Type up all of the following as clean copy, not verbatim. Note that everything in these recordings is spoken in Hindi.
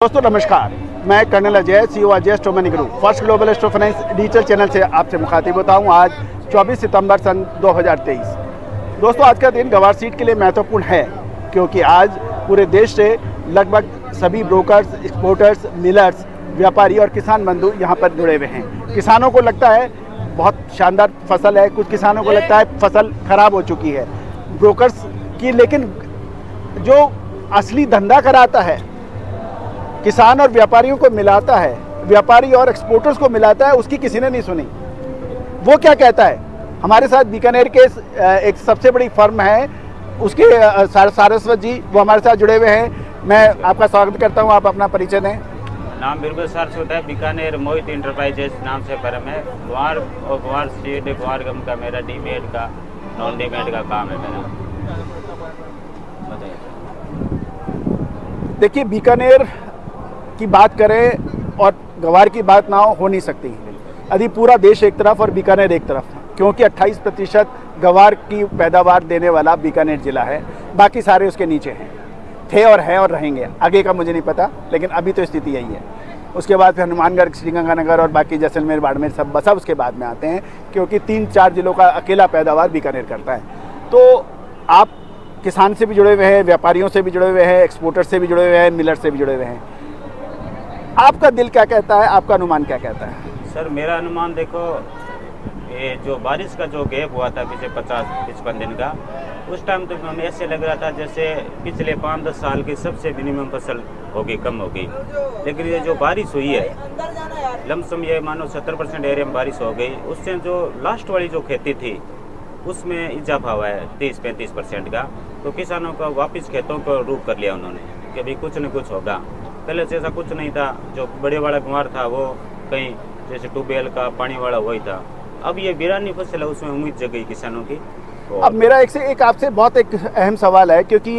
दोस्तों नमस्कार, मैं कर्नल अजय CEO अजय स्टोमनी group first global astro finance digital channel से आपसे मुखातिब होता हूं। आज 24 सितंबर सन 2023। दोस्तों आज का दिन गवार सीट के लिए महत्वपूर्ण है क्योंकि आज पूरे देश से लगभग सभी ब्रोकर्स, एक्सपोर्टर्स, मिलर्स, व्यापारी और किसान बंधु यहां पर जुड़े हुए हैं। किसानों को लगता है बहुत शानदार फसल है, कुछ किसानों को लगता है फसल खराब हो चुकी है ब्रोकर्स की, लेकिन जो असली धंधा कराता है, किसान और व्यापारियों को मिलाता है, व्यापारी और एक्सपोर्टर्स को मिलाता है, उसकी किसी ने नहीं सुनी। वो क्या कहता है? हमारे साथ बीकानेर के एक सबसे बड़ी फर्म है, उसके सारस्वत जी वो हमारे साथ जुड़े हुए हैं। मैं आपका स्वागत करता हूं, आप अपना परिचय दें। नाम बिल्कुल सारस्वत है। बीकानेर मोहित इंटरप्राइजेस नाम से फर्म है। ग्वार और ग्वार सीड, ग्वार गम का मेरा डीमेड का, नॉन डीमेड का काम है मेरा। देखिए, बीकानेर की बात करें और गवार की बात ना हो नहीं सकती। यदि पूरा देश एक तरफ और बीकानेर एक तरफ, क्योंकि 28% गवार की पैदावार देने वाला बीकानेर जिला है, बाकी सारे उसके नीचे हैं, थे और हैं और रहेंगे। आगे का मुझे नहीं पता, लेकिन अभी तो स्थिति यही है। उसके बाद फिर हनुमानगढ़, श्रीगंगानगर और बाकी जैसलमेर, बाड़मेर सब उसके बाद में आते हैं, क्योंकि 3-4 जिलों का अकेला पैदावार बीकानेर करता है। तो आप किसान से भी जुड़े हुए हैं, व्यापारियों से भी जुड़े हुए हैं, एक्सपोर्टर से भी जुड़े हुए हैं, मिलर से भी जुड़े हुए हैं। आपका दिल क्या कहता है, आपका अनुमान क्या कहता है? सर मेरा अनुमान देखो, ये जो बारिश का जो गैप हुआ था पिछले 50-55 दिन का, उस टाइम तो हमें ऐसे लग रहा था जैसे पिछले 5-10 साल की सबसे मिनिमम फसल होगी, कम होगी। लेकिन ये जो बारिश हुई है, लमसम ये मानो 70% एरिया में बारिश हो गई। उससे जो लास्ट वाली जो खेती थी उसमें इजाफा हुआ है 30-35% का। तो किसानों का वापस खेतों को रूप कर लिया उन्होंने कि अभी कुछ न कुछ होगा। पहले से ऐसा कुछ नहीं था। जो बड़े वाला गुआर था वो कहीं जैसे ट्यूबवेल का पानी वाला वही था। अब ये बिरानी फसल है, उसमें उम्मीद जगी किसानों की। अब मेरा एक आपसे बहुत एक अहम सवाल है, क्योंकि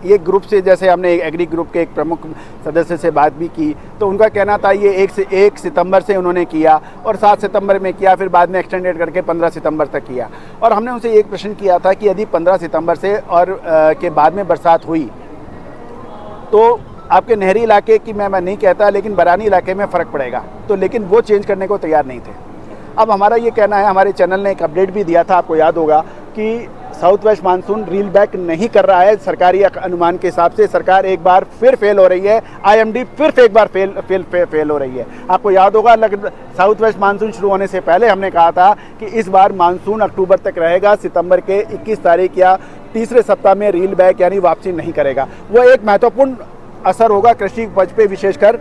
ये ग्रुप से, जैसे हमने एग्री ग्रुप के एक प्रमुख सदस्य से बात भी की, तो उनका कहना था ये 1 सितंबर से उन्होंने किया और 7 सितंबर में किया, फिर बाद में एक्सटेंडेड करके 15 सितंबर तक किया। और हमने उनसे एक प्रश्न किया था कि यदि 15 सितंबर से और के बाद में बरसात हुई तो आपके नहरी इलाके की मैं नहीं कहता, लेकिन बरानी इलाके में फ़र्क पड़ेगा। तो लेकिन वो चेंज करने को तैयार नहीं थे। अब हमारा ये कहना है, हमारे चैनल ने एक अपडेट भी दिया था, आपको याद होगा, कि south west monsoon reel back नहीं कर रहा है। सरकारी अनुमान के हिसाब से सरकार एक बार फिर फेल हो रही है, IMD फिर एक बार फेल हो रही है। आपको याद होगा, साउथ वेस्ट मानसून शुरू होने से पहले हमने कहा था कि इस बार मानसून अक्टूबर तक रहेगा, सितंबर के 21 तारीख या तीसरे सप्ताह में रील बैक यानी वापसी नहीं करेगा। वो एक महत्वपूर्ण असर होगा कृषि उपज पे, विशेषकर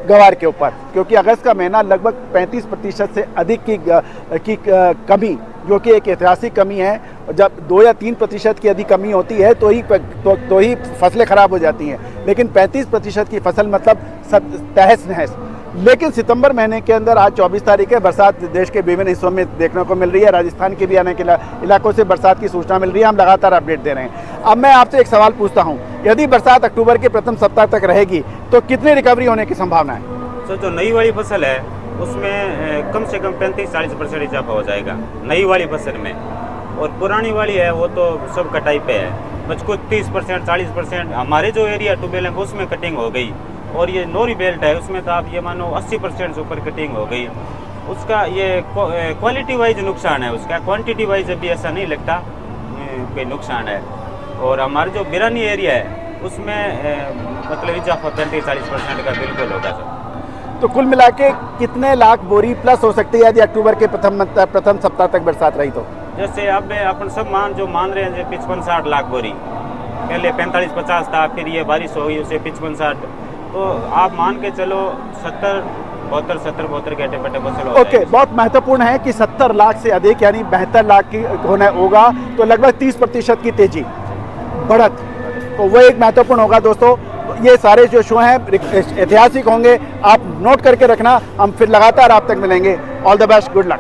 गवार के ऊपर, क्योंकि अगस्त का महीना लगभग 35% से अधिक की कमी, जो कि एक ऐतिहासिक कमी है। जब 2 या 3% की अधिक कमी होती है तो ही फसलें खराब हो जाती हैं, लेकिन 35% की फसल मतलब तहस नहस। लेकिन सितंबर महीने के अंदर, आज 24 तारीख है, बरसात देश के विभिन्न हिस्सों में देखने को मिल रही है। राजस्थान के भी अनेक इलाकों से बरसात की सूचना मिल रही है। हम लगातार अपडेट दे रहे हैं। अब मैं आपसे एक सवाल पूछता हूं, यदि बरसात अक्टूबर के प्रथम सप्ताह तक रहेगी तो कितनी रिकवरी होने की संभावना है? तो जो नई वाली फसल है उसमें कम से कम 35-40% इजाफा हो जाएगा नई वाली फसल में। और पुरानी वाली है वो तो सब कटाई पे है, बस कुछ 30%, 40%। हमारे जो एरिया ट्यूबवेल है उसमें कटिंग हो गई, और ये नोरी बेल्ट है उसमें तो आप ये मानो 80% से ऊपर कटिंग हो गई। उसका ये क्वालिटी वाइज नुकसान है, उसका क्वांटिटी वाइज अभी ऐसा नहीं लगता कोई नुकसान है। और हमारा जो बिरानी एरिया है उसमें मतलब इजाफा 35-40% का बिल्कुल होगा सर। तो कुल मिला के कितने लाख बोरी प्लस हो सकती है यदि अक्टूबर के प्रथम सप्ताह तक बरसात रही तो? जैसे अब अपन सब मान रहे हैं 55-60 लाख बोरी, पहले 45-50 था, फिर ये बारिश हो गई उसे 55-60, तो आप मान के चलो 70-72 के बटे फसल। ओके, बहुत महत्वपूर्ण है कि 70 लाख से अधिक यानी 72 लाख की होना होगा, तो लगभग 30% की तेजी बढ़त, तो वो एक महत्वपूर्ण होगा। दोस्तों ये सारे जो शो हैं ऐतिहासिक होंगे, आप नोट करके रखना। हम फिर लगातार आप तक मिलेंगे। All the best, good luck.